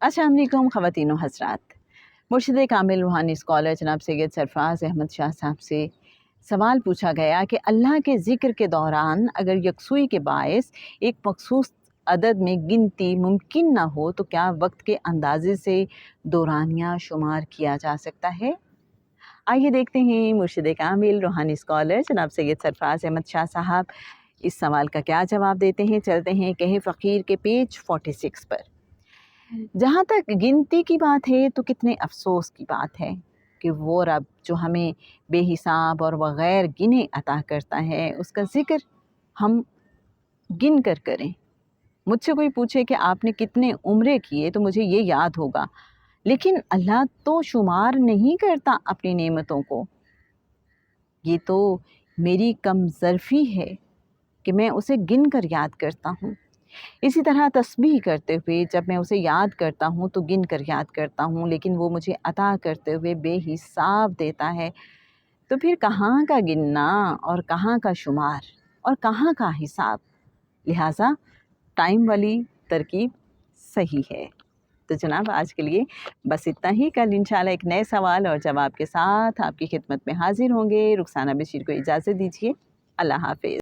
अस्सलाम वालेकुम ख़वातीन व हज़रात। मुर्शिद कामिल रूहानी स्कॉलर जनाब सैयद सरफराज अहमद शाह साहब से सवाल पूछा गया कि अल्लाह के ज़िक्र के दौरान अगर यकसुई के बायस एक मखसूस अदद में गिनती मुमकिन ना हो तो क्या वक्त के अंदाजे से दौरानिया शुमार किया जा सकता है? आइए देखते हैं मुर्शिद कामिल रूहानी स्कॉलर जनाब सैयद सरफराज अहमद शाह साहब इस सवाल का क्या जवाब देते हैं। चलते हैं कहे फ़कीर के पेज 46 पर। जहाँ तक गिनती की बात है तो कितने अफसोस की बात है कि वो रब जो हमें बेहिसाब और बग़ैर गिने अता करता है उसका ज़िक्र हम गिन कर करें। मुझसे कोई पूछे कि आपने कितने उम्रे किए तो मुझे ये याद होगा, लेकिन अल्लाह तो शुमार नहीं करता अपनी नेमतों को। ये तो मेरी कमज़रफ़ी है कि मैं उसे गिन कर याद करता हूँ। इसी तरह तस्बीह करते हुए जब मैं उसे याद करता हूँ तो गिन कर याद करता हूँ, लेकिन वो मुझे अता करते हुए बेहिसाब देता है। तो फिर कहाँ का गिनना और कहाँ का शुमार और कहाँ का हिसाब? लिहाजा टाइम वाली तरकीब सही है। तो जनाब आज के लिए बस इतना ही। कल इंशाल्लाह एक नए सवाल और जवाब के साथ आपकी खिदमत में हाजिर होंगे। रुखसाना बशीर को इजाज़त दीजिए। अल्लाह हाफ़िज़।